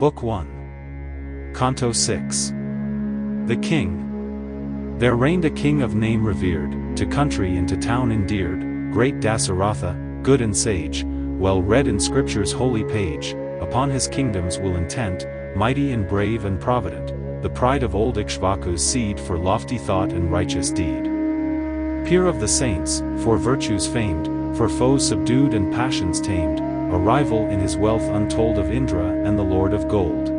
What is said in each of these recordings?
Book 1. Canto 6. The King. There reigned a king of name revered, to country and to town endeared, great Dasaratha, good and sage, well read in Scripture's holy page, upon his kingdoms will intent, mighty and brave and provident, the pride of old Ikshvaku's seed for lofty thought and righteous deed. Peer of the saints, for virtues famed, for foes subdued and passions tamed, a rival in his wealth untold of Indra and the Lord of Gold.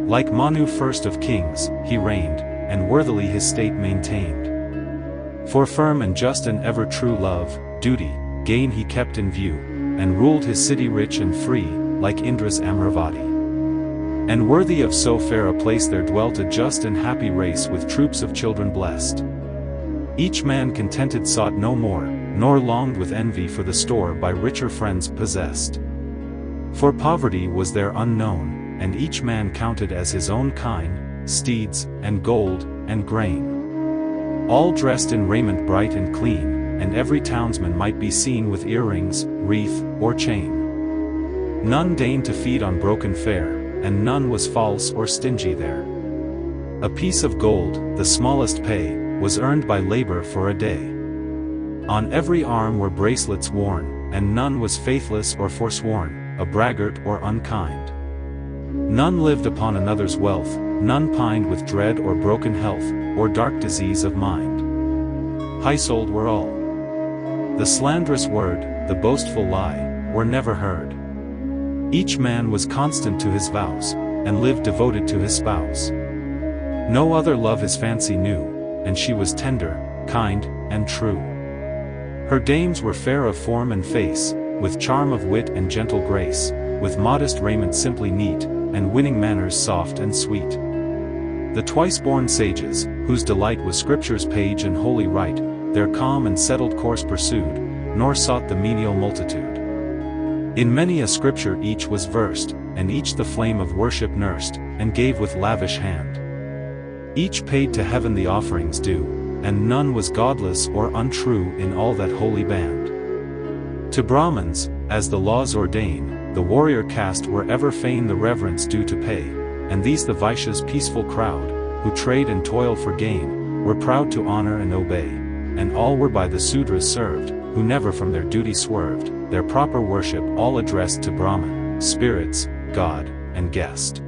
Like Manu first of kings, he reigned, and worthily his state maintained. For firm and just and ever true love, duty, gain he kept in view, and ruled his city rich and free, like Indra's Amravati. And worthy of so fair a place there dwelt a just and happy race with troops of children blessed. Each man contented sought no more, nor longed with envy for the store by richer friends possessed. For poverty was there unknown, and each man counted as his own kine, steeds, and gold, and grain. All dressed in raiment bright and clean, and every townsman might be seen with earrings, wreath, or chain. None deigned to feed on broken fare, and none was false or stingy there. A piece of gold, the smallest pay, was earned by labor for a day. On every arm were bracelets worn, and none was faithless or forsworn, a braggart or unkind. None lived upon another's wealth, none pined with dread or broken health, or dark disease of mind. High-souled were all. The slanderous word, the boastful lie, were never heard. Each man was constant to his vows, and lived devoted to his spouse. No other love his fancy knew, and she was tender, kind, and true. Her dames were fair of form and face, with charm of wit and gentle grace, with modest raiment simply neat, and winning manners soft and sweet. The twice-born sages, whose delight was Scripture's page and holy rite, their calm and settled course pursued, nor sought the menial multitude. In many a scripture each was versed, and each the flame of worship nursed, and gave with lavish hand. Each paid to heaven the offerings due, and none was godless or untrue in all that holy band. To Brahmins, as the laws ordain, the warrior caste were ever fain the reverence due to pay, and these the Vaishya's peaceful crowd, who trade and toil for gain, were proud to honor and obey, and all were by the Sudras served, who never from their duty swerved, their proper worship all addressed to Brahman, spirits, God, and guest.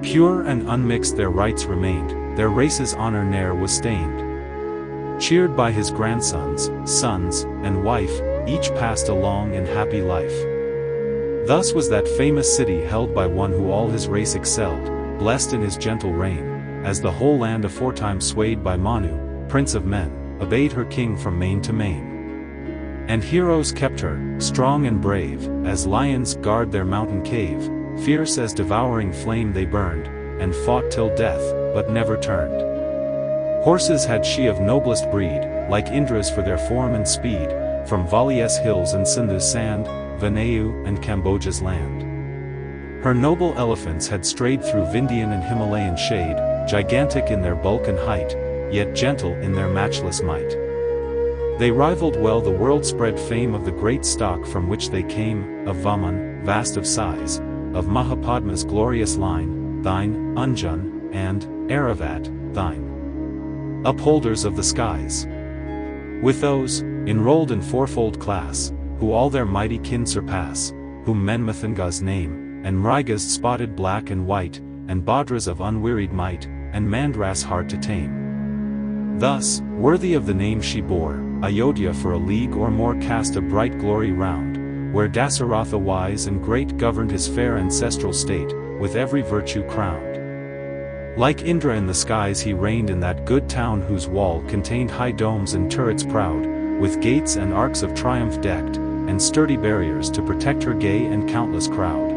Pure and unmixed their rites remained, their race's honor ne'er was stained. Cheered by his grandsons, sons, and wife, each passed a long and happy life. Thus was that famous city held by one who all his race excelled, blessed in his gentle reign, as the whole land aforetime swayed by Manu, prince of men, obeyed her king from main to main. And heroes kept her, strong and brave, as lions guard their mountain cave, fierce as devouring flame they burned, and fought till death, but never turned. Horses had she of noblest breed, like Indra's for their form and speed, from Vali's hills and Sindhu's sand, Vanayu and Camboja's land. Her noble elephants had strayed through Vindhyan and Himalayan shade, gigantic in their bulk and height, yet gentle in their matchless might. They rivaled well the world-spread fame of the great stock from which they came, of Vaman, vast of size, of Mahapadma's glorious line, thine, Anjan, and Aravat, thine. Upholders of the skies. With those, enrolled in fourfold class, who all their mighty kin surpass, whom Manmathanga's name, and Mriga's spotted black and white, and Bhadra's of unwearied might, and Mandra's hard to tame. Thus, worthy of the name she bore, Ayodhya for a league or more cast a bright glory round, where Dasaratha wise and great governed his fair ancestral state, with every virtue crowned. Like Indra in the skies he reigned in that good town whose wall contained high domes and turrets proud, with gates and arcs of triumph decked, and sturdy barriers to protect her gay and countless crowd.